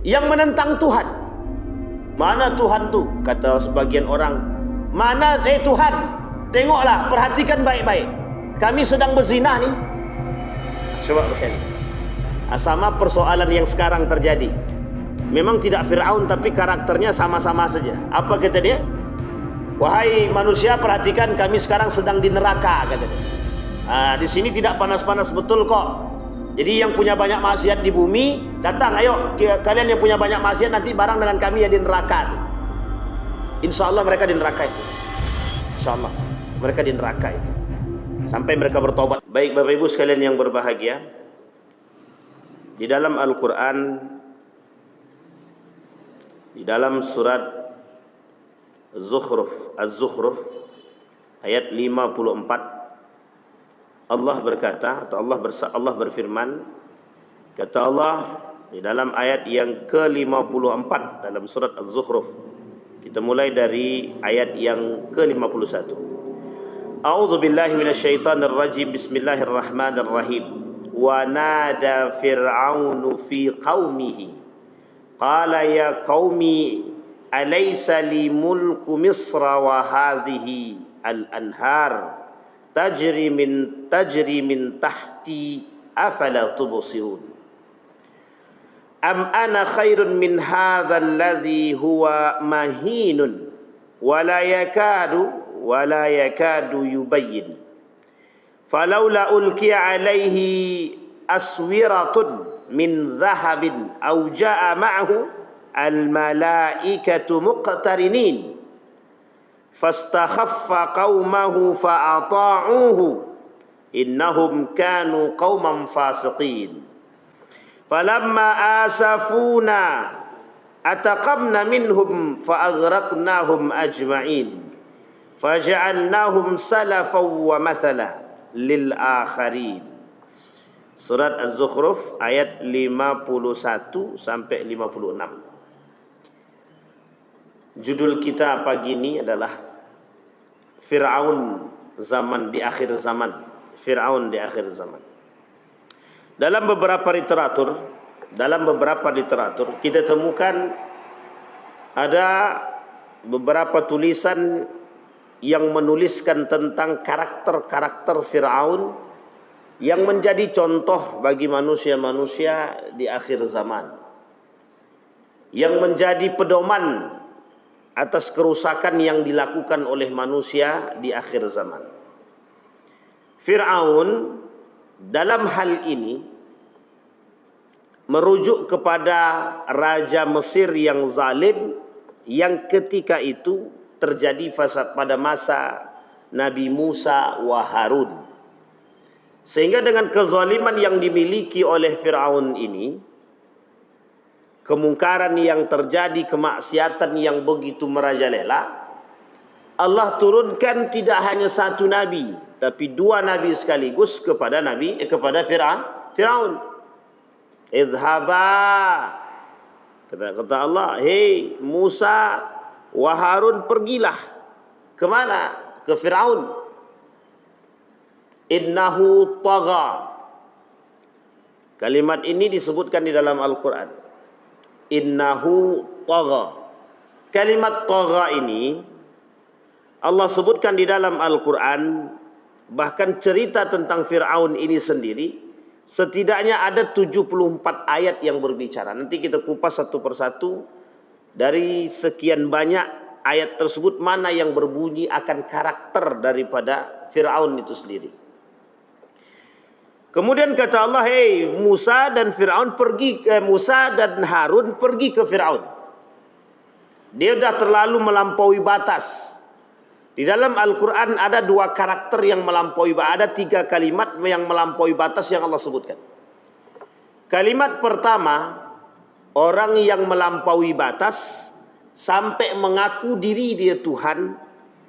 yang menentang Tuhan. Mana Tuhan tu? Kata sebagian orang, mana Tuhan? Tengoklah, perhatikan baik-baik. Kami sedang berzina ni. Coba berkata. Sama persoalan yang sekarang terjadi. Memang tidak Fir'aun, tapi karakternya sama-sama saja. Apa kata dia? Wahai manusia, perhatikan, kami sekarang sedang di neraka, kata dia. Di sini tidak panas-panas betul kok. Jadi yang punya banyak maksiat di bumi, datang, ayo kalian yang punya banyak maksiat nanti bareng dengan kami ya di neraka. Insya Allah mereka di neraka itu. Insya Allah mereka di neraka itu. Sampai mereka bertobat. Baik Bapak Ibu sekalian yang berbahagia, di dalam Al-Quran, di dalam surat Az-Zukhruf ayat 54, Allah berkata, atau Allah berfirman, kata Allah di dalam ayat yang ke-54 dalam surat Az-Zukhruf. Kita mulai dari ayat yang ke-51. A'udzu billahi minasyaitonir rajim. Bismillahirrahmanirrahim. Wa nada fir'aunu fi qaumihi qala ya qaumi alaysa li mulku misra wa hadhihi al-anhar tajri min tahti afala tubsirun am ana khairun min hadzal ladzi huwa mahinun wala yakadu yubayyin falaula ulqiya alaihi aswiratun min dhahabin aw jaa ma'ahu al malaikatu muqtarinin fastakhaffa qaumahu fa'ata'uhu innahum kanu qauman fasiqin falamma asafuna ataqamna minhum fa'aghraqnahum ajma'in faja'alnahum salafan wa mathala lil akharin. Surat Az-Zukhruf ayat 51 sampai 56. Judul kita pagi ini adalah Fir'aun zaman di akhir zaman. Fir'aun di akhir zaman. Dalam beberapa literatur kita temukan ada beberapa tulisan yang menuliskan tentang karakter-karakter Fir'aun yang menjadi contoh bagi manusia-manusia di akhir zaman, yang menjadi pedoman atas kerusakan yang dilakukan oleh manusia di akhir zaman. Fir'aun dalam hal ini merujuk kepada Raja Mesir yang zalim yang ketika itu terjadi pada masa Nabi Musa wa Harun. Sehingga dengan kezaliman yang dimiliki oleh Fir'aun ini, kemungkaran yang terjadi, kemaksiatan yang begitu merajalela, Allah turunkan tidak hanya satu nabi, tapi dua nabi sekaligus kepada Fir'aun. Idhaba, kata Allah, hei Musa wa Harun, pergilah. Kemana? Ke Fir'aun. Innahu tagha. Kalimat ini disebutkan di dalam Al-Quran. Innahu tagha. Kalimat tagha ini Allah sebutkan di dalam Al-Quran. Bahkan cerita tentang Fir'aun ini sendiri setidaknya ada 74 ayat yang berbicara. Nanti kita kupas satu persatu. Dari sekian banyak ayat tersebut, mana yang berbunyi akan karakter daripada Fir'aun itu sendiri. Kemudian kata Allah, hei Musa dan Harun pergi ke Fir'aun. Dia sudah terlalu melampaui batas. Di dalam Al-Quran ada dua karakter yang melampaui batas. Ada tiga kalimat yang melampaui batas yang Allah sebutkan. Kalimat pertama, orang yang melampaui batas sampai mengaku diri dia Tuhan,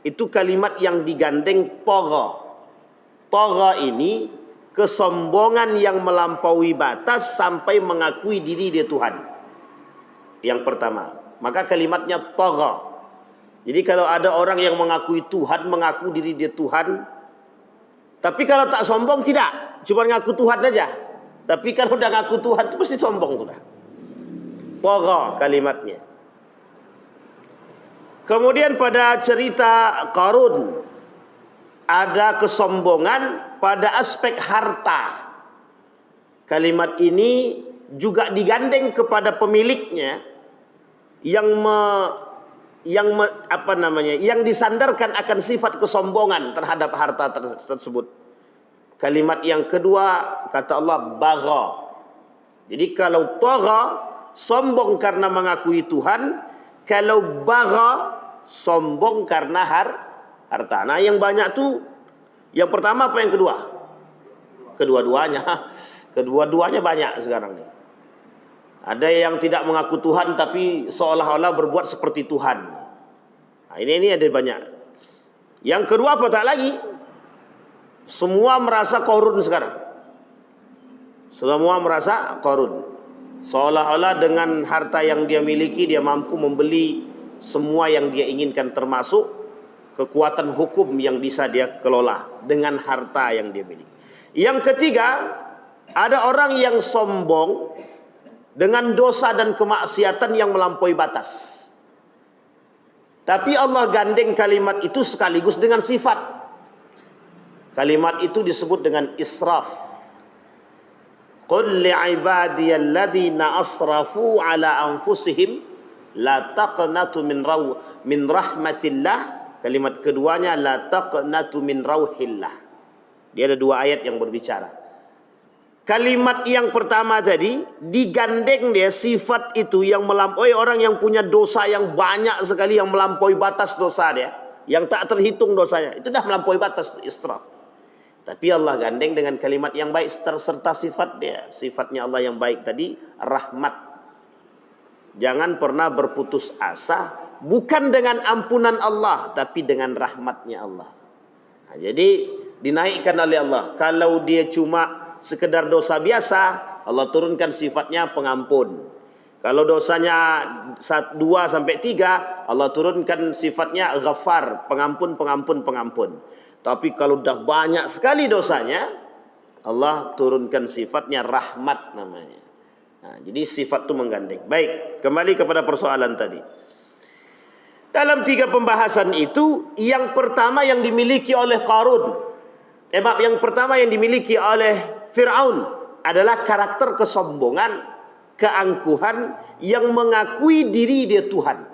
itu kalimat yang digandeng tagha. Tagha ini kesombongan yang melampaui batas sampai mengakui diri dia Tuhan. Yang pertama, maka kalimatnya tagha. Jadi kalau ada orang yang mengakui Tuhan, mengaku diri dia Tuhan, tapi kalau tak sombong tidak, cuma ngaku Tuhan aja. Tapi kalau udah ngaku Tuhan itu mesti sombong sudah. Tagha kalimatnya. Kemudian pada cerita Qarun ada kesombongan pada aspek harta. Kalimat ini juga digandeng kepada pemiliknya yang yang disandarkan akan sifat kesombongan terhadap harta tersebut. Kalimat yang kedua kata Allah bagha. Jadi kalau tagha sombong karena mengakui Tuhan, kalau bagha sombong karena harta. Nah, yang banyak tuh yang pertama apa yang kedua? Kedua-duanya. Kedua-duanya banyak sekarang nih. Ada yang tidak mengaku Tuhan tapi seolah-olah berbuat seperti Tuhan. Nah, ini ada banyak. Yang kedua apa tak lagi? Semua merasa Qarun sekarang. Semua merasa Qarun. Seolah-olah dengan harta yang dia miliki dia mampu membeli semua yang dia inginkan, termasuk kekuatan hukum yang bisa dia kelola dengan harta yang dia miliki. Yang ketiga, ada orang yang sombong dengan dosa dan kemaksiatan yang melampaui batas. Tapi Allah gandeng kalimat itu sekaligus dengan sifat. Kalimat itu disebut dengan israf. Qul li'ibadiyalladzina asrafu ala anfusihim la taqnatu min rahmatillah. Kalimat keduanya la taqnatu min rauhillah. Dia ada dua ayat yang berbicara. Kalimat yang pertama tadi digandeng dia sifat itu yang melampaui, orang yang punya dosa yang banyak sekali, yang melampaui batas dosa dia, yang tak terhitung dosanya, itu dah melampaui batas israf. Tapi Allah gandeng dengan kalimat yang baik serta sifat dia. Sifatnya Allah yang baik tadi rahmat. Jangan pernah berputus asa, bukan dengan ampunan Allah tapi dengan rahmatnya Allah. Nah, jadi dinaikkan oleh Allah. Kalau dia cuma sekedar dosa biasa, Allah turunkan sifatnya pengampun. Kalau dosanya 2 sampai 3, Allah turunkan sifatnya Ghaffar, pengampun. Tapi kalau dah banyak sekali dosanya, Allah turunkan sifatnya rahmat namanya. Nah, jadi sifat itu menggandeng. Baik, kembali kepada persoalan tadi. Dalam 3 pembahasan itu, yang pertama yang dimiliki oleh Qarun, yang pertama yang dimiliki oleh Fir'aun adalah karakter kesombongan, keangkuhan yang mengakui diri dia Tuhan.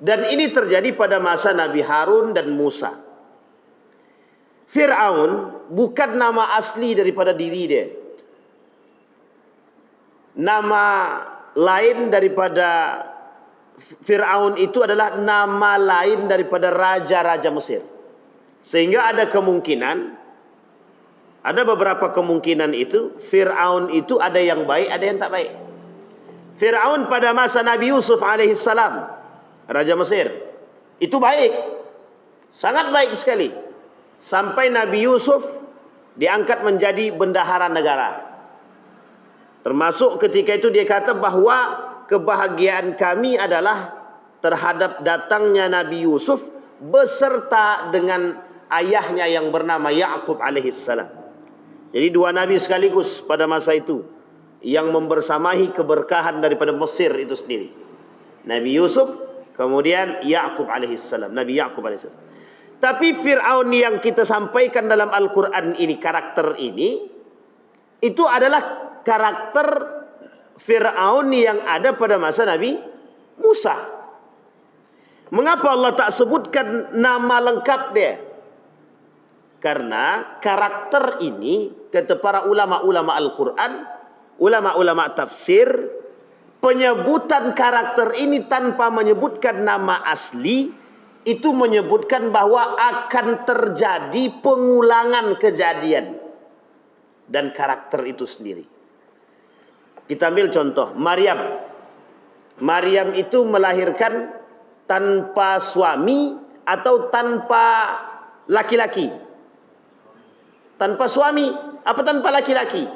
Dan ini terjadi pada masa Nabi Harun dan Musa. Fir'aun bukan nama asli daripada diri dia. Nama lain daripada Fir'aun itu adalah nama lain daripada raja-raja Mesir. Sehingga ada kemungkinan, ada beberapa kemungkinan itu, Fir'aun itu ada yang baik, ada yang tak baik. Fir'aun pada masa Nabi Yusuf alaihissalam, raja Mesir, itu baik, sangat baik sekali. Sampai Nabi Yusuf diangkat menjadi bendahara negara. Termasuk ketika itu dia kata bahwa kebahagiaan kami adalah terhadap datangnya Nabi Yusuf beserta dengan ayahnya yang bernama Ya'qub alaihissalam. Jadi 2 nabi sekaligus pada masa itu yang membersamahi keberkahan daripada Mesir itu sendiri. Nabi Yusuf, kemudian Ya'qub alaihissalam, Nabi Ya'qub alaihissalam. Tapi Fir'aun yang kita sampaikan dalam Al-Quran ini, karakter ini, itu adalah karakter Fir'aun yang ada pada masa Nabi Musa. Mengapa Allah tak sebutkan nama lengkap dia? Karena karakter ini, kata para ulama-ulama Al-Quran, ulama-ulama tafsir, penyebutan karakter ini tanpa menyebutkan nama asli, itu menyebutkan bahwa akan terjadi pengulangan kejadian dan karakter itu sendiri. Kita ambil contoh Maryam. Maryam itu melahirkan tanpa suami atau tanpa laki-laki? Tanpa suami apa tanpa laki-laki?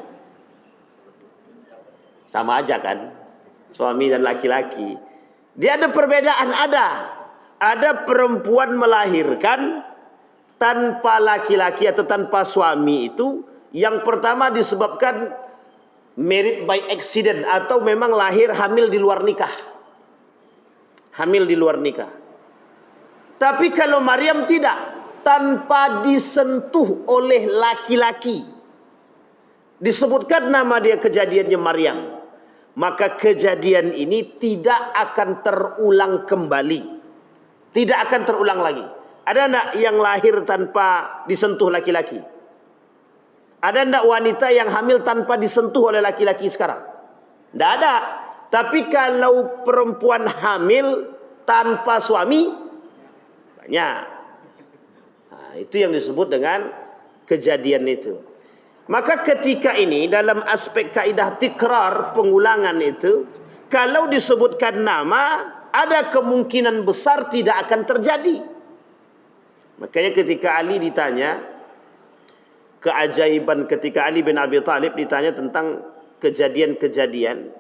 Sama aja kan, suami dan laki-laki. Dia ada perbedaan, ada perempuan melahirkan tanpa laki-laki atau tanpa suami itu, yang pertama disebabkan married by accident atau memang lahir hamil di luar nikah. Hamil di luar nikah. Tapi kalau Maryam tidak, tanpa disentuh oleh laki-laki, disebutkan nama dia kejadiannya Maryam, maka kejadian ini tidak akan terulang kembali. Tidak akan terulang lagi. Ada enggak yang lahir tanpa disentuh laki-laki? Ada enggak wanita yang hamil tanpa disentuh oleh laki-laki sekarang? Tidak ada. Tapi kalau perempuan hamil tanpa suami, banyak. Nah, itu yang disebut dengan kejadian itu. Maka ketika ini dalam aspek kaidah tikrar, pengulangan itu, kalau disebutkan nama, ada kemungkinan besar tidak akan terjadi. Makanya ketika Ali ditanya, keajaiban ketika Ali bin Abi Thalib ditanya tentang kejadian-kejadian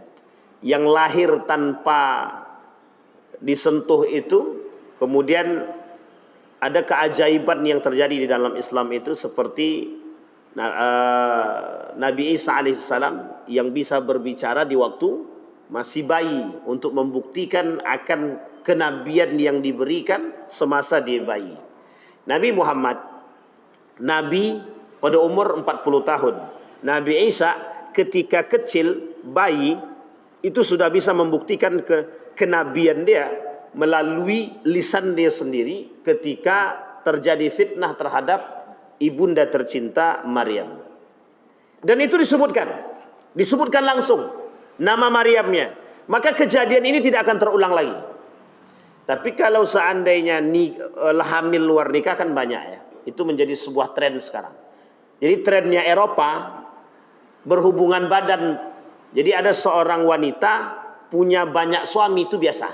yang lahir tanpa disentuh itu, kemudian ada keajaiban yang terjadi di dalam Islam itu seperti Nabi Isa alaihissalam yang bisa berbicara di waktu masih bayi untuk membuktikan akan kenabian yang diberikan semasa dia bayi. Nabi Muhammad, Nabi pada umur 40 tahun. Nabi Isa ketika kecil, bayi, itu sudah bisa membuktikan kenabian dia melalui lisan dia sendiri ketika terjadi fitnah terhadap ibunda tercinta Maryam. Dan itu disebutkan langsung nama Maryamnya. Maka kejadian ini tidak akan terulang lagi. Tapi kalau seandainya hamil luar nikah kan banyak ya. Itu menjadi sebuah tren sekarang. Jadi trennya Eropa berhubungan badan. Jadi ada seorang wanita punya banyak suami, itu biasa.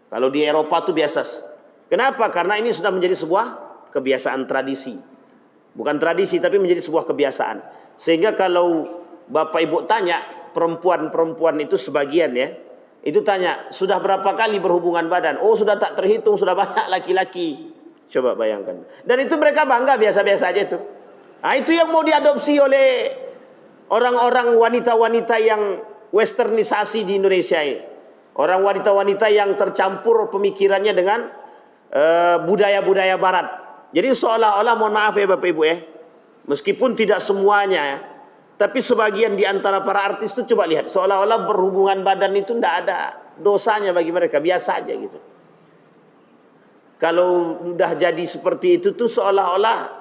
Kalau di Eropa itu biasa. Kenapa? Karena ini sudah menjadi sebuah kebiasaan tradisi. Bukan tradisi tapi menjadi sebuah kebiasaan. Sehingga kalau Bapak Ibu tanya, perempuan-perempuan itu sebagian ya, itu tanya, sudah berapa kali berhubungan badan? Oh, sudah tak terhitung, sudah banyak laki-laki. Coba bayangkan. Dan itu mereka bangga, biasa-biasa aja itu. Nah, itu yang mau diadopsi oleh orang-orang wanita-wanita yang westernisasi di Indonesia ini. Orang wanita-wanita yang tercampur pemikirannya dengan budaya-budaya barat. Jadi seolah-olah, mohon maaf ya Bapak Ibu ya, meskipun tidak semuanya ya, tapi sebagian di antara para artis itu coba lihat, seolah-olah berhubungan badan itu tidak ada dosanya bagi mereka, biasa aja gitu. Kalau udah jadi seperti itu tuh seolah-olah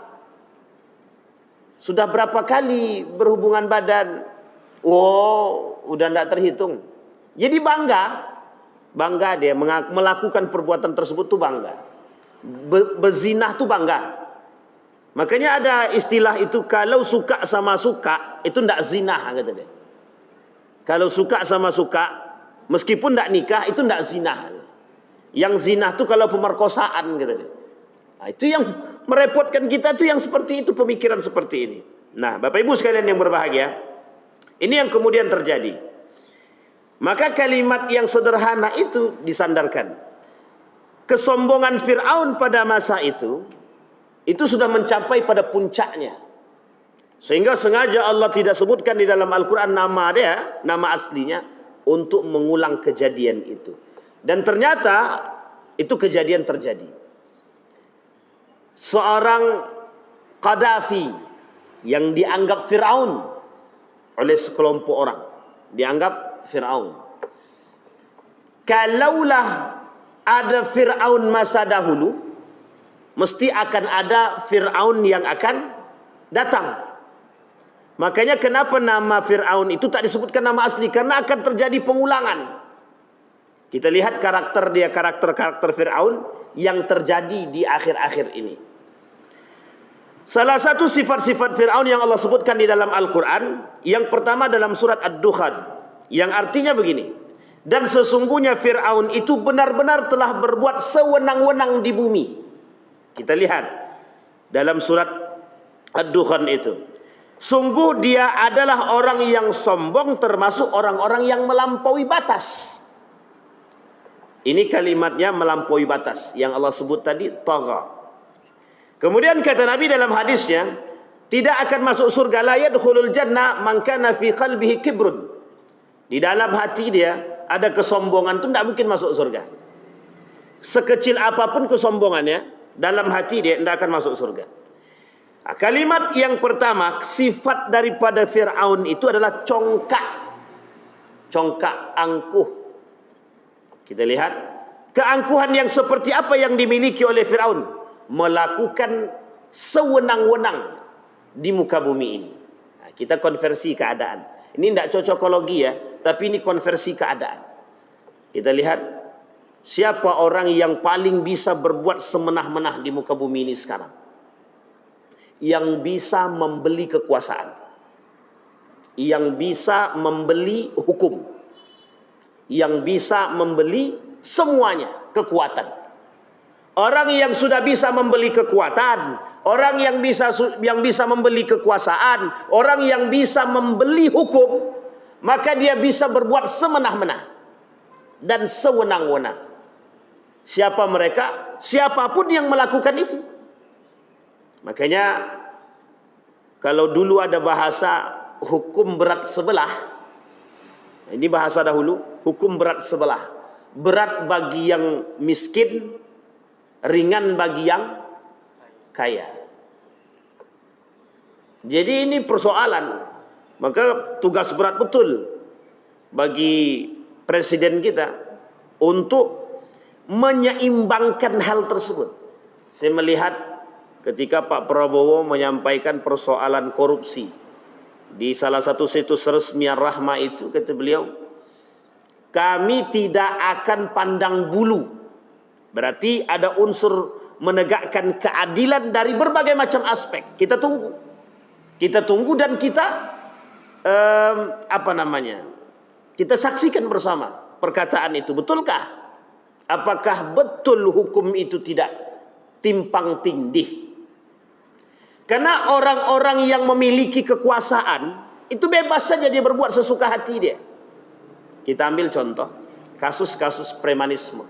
sudah berapa kali berhubungan badan, oh udah tidak terhitung. Jadi bangga dia melakukan perbuatan tersebut tuh bangga. Berzinah tuh bangga. Makanya ada istilah itu, kalau suka sama suka itu tidak zina, kata dia. Kalau suka sama suka meskipun tidak nikah itu tidak zina. Yang zina tuh kalau pemerkosaan, kata dia. Nah, itu yang merepotkan kita tuh yang seperti itu, pemikiran seperti ini. Nah, Bapak Ibu sekalian yang berbahagia, ini yang kemudian terjadi. Maka kalimat yang sederhana itu disandarkan. Kesombongan Fir'aun pada masa itu sudah mencapai pada puncaknya. Sehingga sengaja Allah tidak sebutkan di dalam Al-Quran nama dia, nama aslinya, untuk mengulang kejadian itu. Dan ternyata itu kejadian terjadi. Seorang Qaddafi yang dianggap Fir'aun oleh sekelompok orang, dianggap Fir'aun. Kalaulah ada Fir'aun masa dahulu, mesti akan ada Fir'aun yang akan datang. Makanya kenapa nama Fir'aun itu tak disebutkan nama asli, karena akan terjadi pengulangan. Kita lihat karakter dia, karakter Fir'aun yang terjadi di akhir-akhir ini. Salah satu sifat-sifat Fir'aun yang Allah sebutkan di dalam Al-Quran, yang pertama dalam surat Ad-Dukhan, yang artinya begini: dan sesungguhnya Fir'aun itu benar-benar telah berbuat sewenang-wenang di bumi. Kita lihat dalam surat Ad-Dukhan itu, sungguh dia adalah orang yang sombong, termasuk orang-orang yang melampaui batas. Ini kalimatnya melampaui batas yang Allah sebut tadi, tagha. Kemudian kata Nabi dalam hadisnya, Tidak akan masuk surga. La yadkhulul jannah man kana fi qalbihi kibrun. Di dalam hati dia ada kesombongan, itu tidak mungkin masuk surga. Sekecil apapun kesombongannya, dalam hati dia tidak akan masuk surga. Nah, kalimat yang pertama, sifat daripada Fir'aun itu adalah congkak. Congkak, angkuh. Kita lihat keangkuhan yang seperti apa yang dimiliki oleh Fir'aun. Melakukan sewenang-wenang di muka bumi ini. Nah, kita konversi keadaan. Ini tidak cocokologi ya, tapi ini konversi keadaan. Kita lihat siapa orang yang paling bisa berbuat semenah-menah di muka bumi ini sekarang. Yang bisa membeli kekuasaan. Yang bisa membeli hukum. Yang bisa membeli semuanya, kekuatan. Orang yang sudah bisa membeli kekuatan, orang yang bisa membeli kekuasaan, orang yang bisa membeli hukum, maka dia bisa berbuat semenah-menah dan sewenang-wenang. Siapa mereka? Siapapun yang melakukan itu. Makanya kalau dulu ada bahasa hukum berat sebelah, ini bahasa dahulu, hukum berat sebelah. Berat bagi yang miskin, ringan bagi yang kaya. Jadi ini persoalan. Maka tugas berat betul bagi presiden kita untuk menyeimbangkan hal tersebut. Saya melihat ketika Pak Prabowo menyampaikan persoalan korupsi di salah satu situs resmi Ar-Rahma itu, kata beliau, kami tidak akan pandang bulu. Berarti ada unsur menegakkan keadilan dari berbagai macam aspek. Kita tunggu. Kita tunggu dan kita kita saksikan bersama perkataan itu. Betulkah? Apakah betul hukum itu tidak timpang tindih? Karena orang-orang yang memiliki kekuasaan itu bebas saja dia berbuat sesuka hati dia. Kita ambil contoh kasus-kasus premanisme.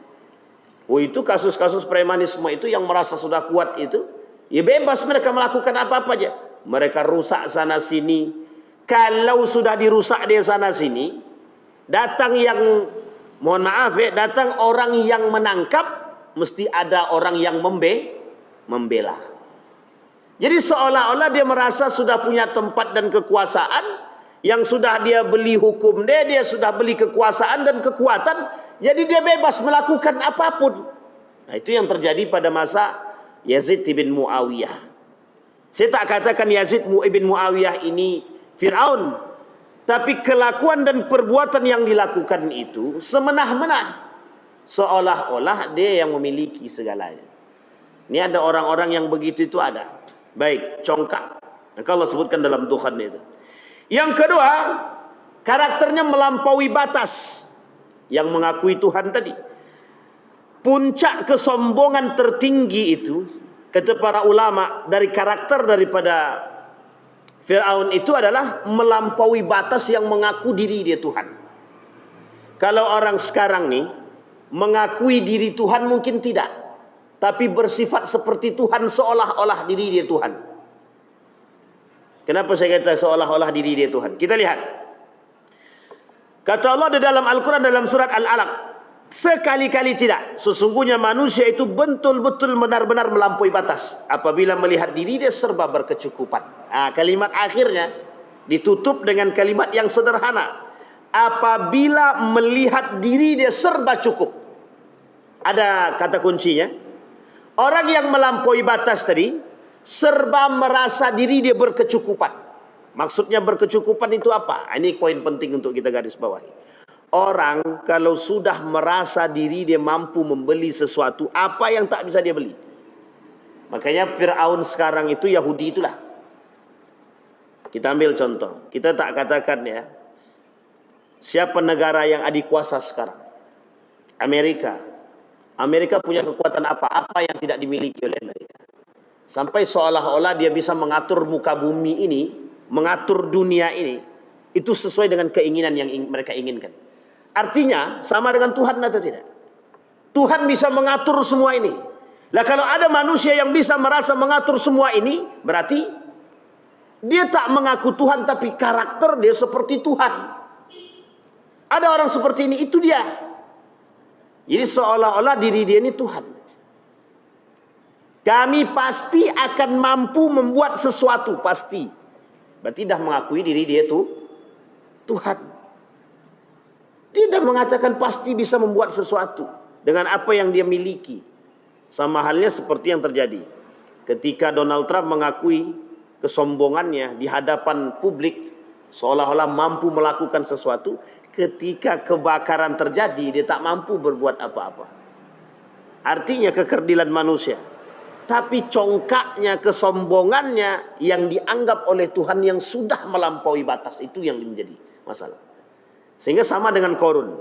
Oh, itu kasus-kasus premanisme itu yang merasa sudah kuat itu, ya bebas mereka melakukan apa-apa aja. Mereka rusak sana sini. Kalau sudah dirusak di sana sini, datang yang, mohon maaf ya, datang orang yang menangkap, mesti ada orang yang membela. Jadi seolah-olah dia merasa sudah punya tempat dan kekuasaan, yang sudah dia beli hukum dia sudah beli kekuasaan dan kekuatan. Jadi dia bebas melakukan apapun. Nah, itu yang terjadi pada masa Yazid bin Muawiyah. Saya tak katakan Yazid bin Muawiyah ini Fir'aun. Tapi kelakuan dan perbuatan yang dilakukan itu semenah-menah. Seolah-olah dia yang memiliki segalanya. Ini ada orang-orang yang begitu itu ada. Baik, congkak. Nah, kalau sebutkan dalam Tuhan itu. Yang kedua, karakternya melampaui batas. Yang mengakui Tuhan tadi. Puncak kesombongan tertinggi itu, kata para ulama, dari karakter daripada Fir'aun itu adalah melampaui batas yang mengaku diri dia Tuhan. Kalau orang sekarang nih mengakui diri Tuhan mungkin tidak, tapi bersifat seperti Tuhan seolah-olah diri dia Tuhan. Kenapa saya kata seolah-olah diri dia Tuhan? Kita lihat. Kata Allah di dalam Al-Quran dalam surat Al-Alaq, sekali-kali tidak. Sesungguhnya manusia itu betul-betul benar-benar melampaui batas apabila melihat diri dia serba berkecukupan. Nah, kalimat akhirnya ditutup dengan kalimat yang sederhana. Apabila melihat diri dia serba cukup. Ada kata kuncinya. Orang yang melampaui batas tadi serba merasa diri dia berkecukupan. Maksudnya berkecukupan itu apa? Ini poin penting untuk kita garis bawahi. Orang kalau sudah merasa diri dia mampu membeli sesuatu, apa yang tak bisa dia beli? Makanya Fir'aun sekarang itu Yahudi itulah. Kita ambil contoh. Kita tak katakan ya, siapa negara yang adik kuasa sekarang? Amerika. Amerika punya kekuatan apa? Apa yang tidak dimiliki oleh Amerika? Sampai seolah-olah dia bisa mengatur muka bumi ini, mengatur dunia ini, itu sesuai dengan keinginan yang mereka inginkan. Artinya sama dengan Tuhan atau tidak? Tuhan bisa mengatur semua ini. Lah kalau ada manusia yang bisa merasa mengatur semua ini, berarti Dia tak mengaku Tuhan, tapi karakter dia seperti Tuhan. Ada orang seperti ini, itu dia. Jadi seolah-olah diri dia ini Tuhan. Kami pasti akan mampu membuat sesuatu, pasti. Berarti dah mengakui diri dia itu Tuhan. Dia dah mengatakan pasti bisa membuat sesuatu dengan apa yang dia miliki. Sama halnya seperti yang terjadi ketika Donald Trump mengakui kesombongannya di hadapan publik, seolah-olah mampu melakukan sesuatu. Ketika kebakaran terjadi, dia tak mampu berbuat apa-apa. Artinya kekerdilan manusia. Tapi congkaknya, kesombongannya yang dianggap oleh Tuhan yang sudah melampaui batas, itu yang menjadi masalah. Sehingga sama dengan Korun.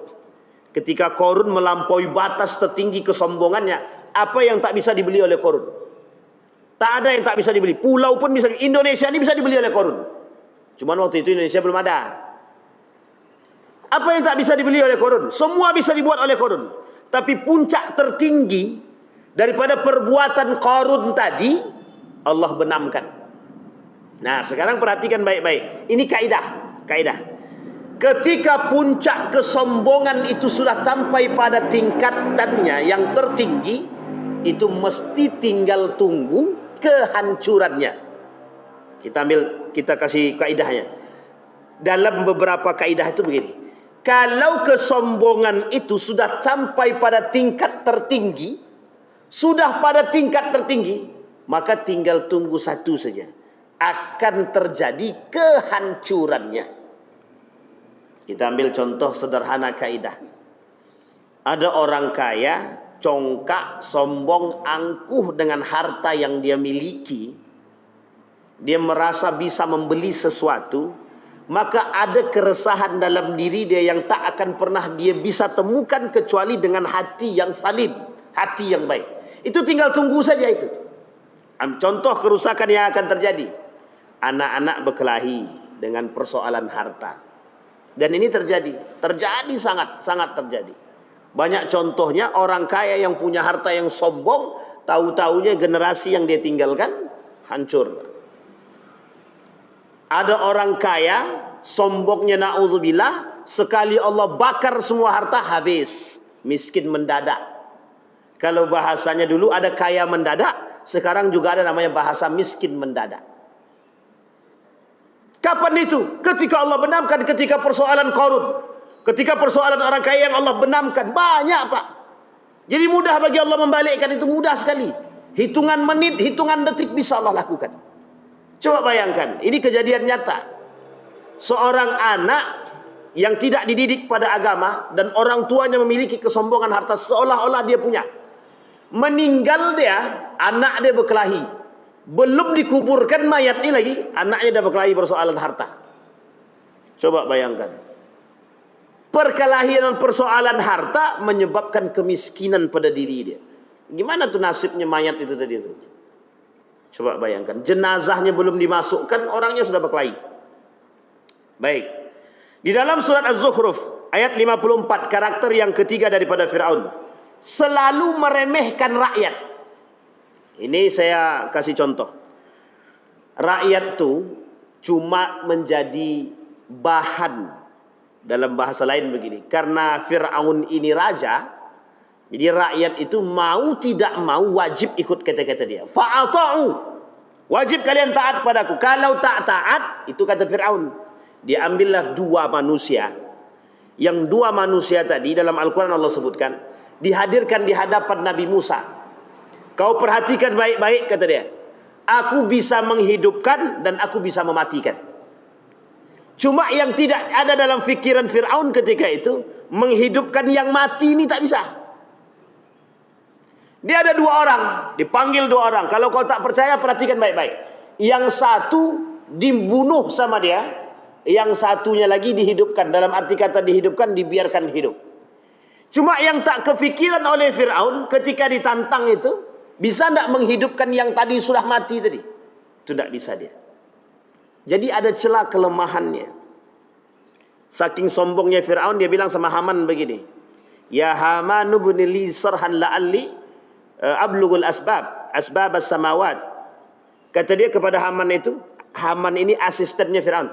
Ketika Korun melampaui batas tertinggi kesombongannya, apa yang tak bisa dibeli oleh Korun? Tak ada yang tak bisa dibeli. Pulau pun bisa dibeli. Indonesia ini bisa dibeli oleh Korun. Cuman waktu itu Indonesia belum ada. Apa yang tak bisa dibeli oleh Korun? Semua bisa dibuat oleh Korun. Tapi puncak tertinggi daripada perbuatan Qarun tadi, Allah benamkan. Nah, sekarang perhatikan baik-baik. Ini kaidah. Ketika puncak kesombongan itu sudah sampai pada tingkatannya yang tertinggi, itu mesti tinggal tunggu kehancurannya. Kita kasih kaidahnya. Dalam beberapa kaidah itu begini. Kalau kesombongan itu sudah sampai pada tingkat tertinggi, maka tinggal tunggu satu saja. Akan terjadi kehancurannya. Kita ambil contoh sederhana kaidah. Ada orang kaya, congkak, sombong, angkuh dengan harta yang dia miliki. Dia merasa bisa membeli sesuatu. Maka ada keresahan dalam diri dia yang tak akan pernah dia bisa temukan kecuali dengan hati yang salim, hati yang baik. Itu tinggal tunggu saja itu. Contoh kerusakan yang akan terjadi. Anak-anak berkelahi dengan persoalan harta. Dan ini terjadi sangat terjadi. Banyak contohnya orang kaya yang punya harta yang sombong, tahu-taunya generasi yang dia tinggalkan hancur. Ada orang kaya, sombongnya na'udzubillah, sekali Allah bakar semua harta, habis. Miskin mendadak. Kalau bahasanya dulu ada kaya mendadak, sekarang juga ada namanya bahasa miskin mendadak. Kapan itu? Ketika Allah benamkan, ketika persoalan Qarun. Ketika persoalan orang kaya yang Allah benamkan. Banyak, Pak. Jadi mudah bagi Allah membalikkan, itu mudah sekali. Hitungan menit, hitungan detik bisa Allah lakukan. Coba bayangkan, ini kejadian nyata. Seorang anak yang tidak dididik pada agama dan orang tuanya memiliki kesombongan harta seolah-olah dia punya. Meninggal dia, anak dia berkelahi. Belum dikuburkan mayat ini lagi, anaknya dah berkelahi persoalan harta. Coba bayangkan. Perkelahian persoalan harta menyebabkan kemiskinan pada diri dia. Gimana tuh nasibnya mayat itu tadi itu? Coba bayangkan, jenazahnya belum dimasukkan, orangnya sudah berkelahi. Baik. Di dalam surat Az-Zukhruf ayat 54, karakter yang ketiga daripada Fir'aun, selalu meremehkan rakyat. Ini saya kasih contoh. Rakyat itu cuma menjadi bahan. Dalam bahasa lain begini, karena Fir'aun ini raja, jadi rakyat itu mau tidak mau wajib ikut kata-kata dia. Fa'ata'u, wajib kalian taat padaku. Kalau tak taat, itu kata Fir'aun. Diambillah dua manusia. Yang dua manusia tadi dalam Al-Quran Allah sebutkan, dihadirkan di hadapan Nabi Musa. Kau perhatikan baik-baik, kata dia. Aku bisa menghidupkan dan aku bisa mematikan. Cuma yang tidak ada dalam fikiran Fir'aun ketika itu, menghidupkan yang mati ini tak bisa. Dia ada dua orang, dipanggil dua orang. Kalau kau tak percaya, perhatikan baik-baik. Yang satu dibunuh sama dia, yang satunya lagi dihidupkan. Dalam arti kata dihidupkan, dibiarkan hidup. Cuma yang tak kefikiran oleh Fir'aun ketika ditantang itu, bisa tidak menghidupkan yang tadi sudah mati tadi? Itu tidak bisa dia. Jadi ada celah kelemahannya. Saking sombongnya Fir'aun, dia bilang sama Haman begini, Ya Haman ibni li sarhan la'alli ablughul asbab as-samawat. Kata dia kepada Haman itu, Haman ini asistennya Firaun.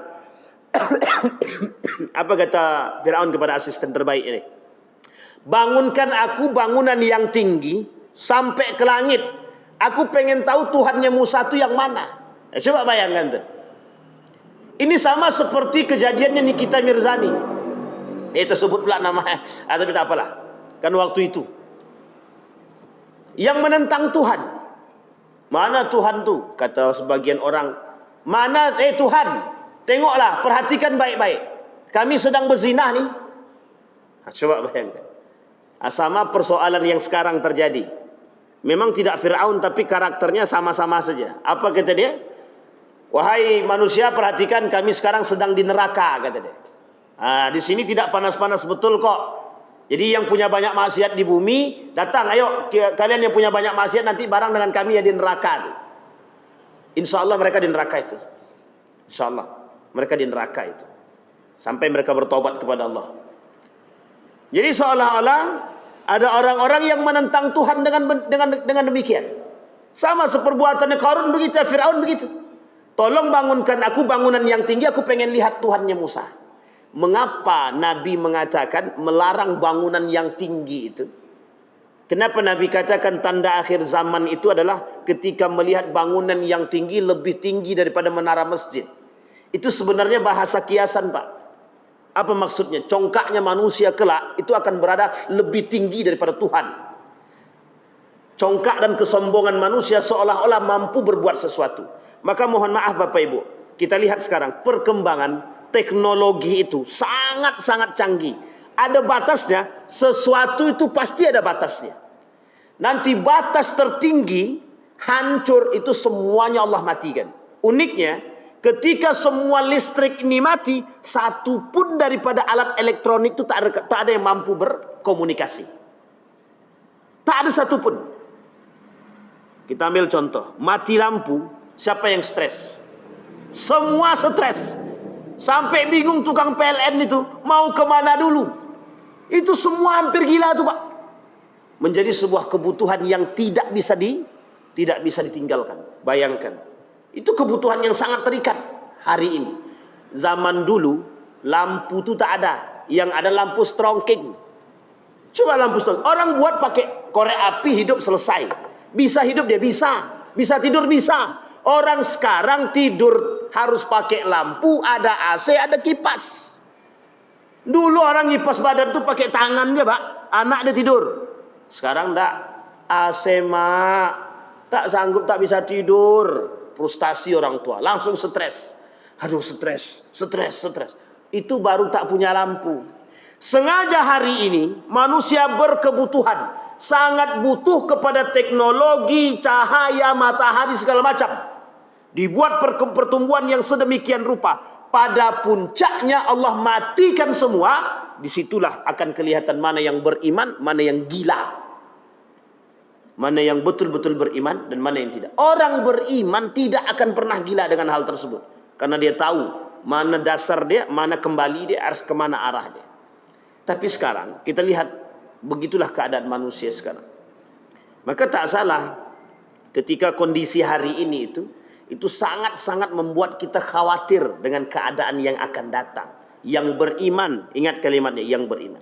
Apa kata Firaun kepada asisten terbaik ini? Bangunkan aku bangunan yang tinggi sampai ke langit. Aku pengen tahu Tuhannya Musa itu yang mana. Coba bayangkan tuh. Ini sama seperti kejadiannya Nikita Mirzani. Tersebut pula namanya, tapi tak apalah. Kan waktu itu yang menentang Tuhan. Mana Tuhan tuh? Kata sebagian orang, mana Tuhan? Tengoklah, perhatikan baik-baik. Kami sedang berzinah nih. Coba bayangkan. Sama persoalan yang sekarang terjadi. Memang tidak Firaun, tapi karakternya sama-sama saja. Apa kata dia? Wahai manusia, perhatikan, kami sekarang sedang di neraka, kata dia. Di sini tidak panas-panas betul kok. Jadi yang punya banyak maksiat di bumi, datang, ayo kalian yang punya banyak maksiat nanti bareng dengan kami ya di neraka. Insya Allah mereka di neraka itu. Insya Allah mereka di neraka itu. Sampai mereka bertobat kepada Allah. Jadi seolah-olah ada orang-orang yang menentang Tuhan dengan demikian. Sama seperbuatannya Qarun begitu, Firaun begitu. Tolong bangunkan aku bangunan yang tinggi, aku pengen lihat Tuhannya Musa. Mengapa Nabi mengatakan melarang bangunan yang tinggi itu? Kenapa Nabi katakan tanda akhir zaman itu adalah ketika melihat bangunan yang tinggi lebih tinggi daripada menara masjid? Itu sebenarnya bahasa kiasan, Pak. Apa maksudnya? Congkaknya manusia kelak itu akan berada lebih tinggi daripada Tuhan. Congkak dan kesombongan manusia seolah-olah mampu berbuat sesuatu. Maka mohon maaf Bapak Ibu, kita lihat sekarang perkembangan teknologi itu sangat-sangat canggih. Ada batasnya, sesuatu itu pasti ada batasnya. Nanti batas tertinggi, hancur itu semuanya Allah matikan. Uniknya, ketika semua listrik ini mati, satu pun daripada alat elektronik itu tak ada yang mampu berkomunikasi. Tak ada satu pun. Kita ambil contoh, mati lampu, siapa yang stres? Semua stres. Sampai bingung tukang PLN itu mau kemana dulu. Itu semua hampir gila tuh Pak. Menjadi sebuah kebutuhan yang tidak bisa ditinggalkan. Bayangkan. Itu kebutuhan yang sangat terikat hari ini. Zaman dulu lampu itu tak ada. Yang ada lampu strongking. Coba lampu strongking. Orang buat pakai korek api, hidup selesai. Bisa hidup dia bisa. Bisa tidur bisa. Orang sekarang tidur harus pakai lampu, ada AC, ada kipas. Dulu orang ngipas badan tuh pakai tangan aja, Pak. Anak dia tidur. Sekarang enggak. AC mak, tak sanggup, tak bisa tidur. Frustasi orang tua, langsung stres. Aduh stres. Itu baru tak punya lampu. Sengaja hari ini manusia berkebutuhan, sangat butuh kepada teknologi, cahaya, matahari segala macam. Dibuat pertumbuhan yang sedemikian rupa. Pada puncaknya Allah matikan semua. Disitulah akan kelihatan mana yang beriman, mana yang gila. Mana yang betul-betul beriman dan mana yang tidak. Orang beriman tidak akan pernah gila dengan hal tersebut. Karena dia tahu mana dasar dia, mana kembali dia, harus kemana arah dia. Tapi sekarang kita lihat, begitulah keadaan manusia sekarang. Maka tak salah ketika kondisi hari ini itu sangat-sangat membuat kita khawatir dengan keadaan yang akan datang. Yang beriman, ingat kalimatnya, yang beriman.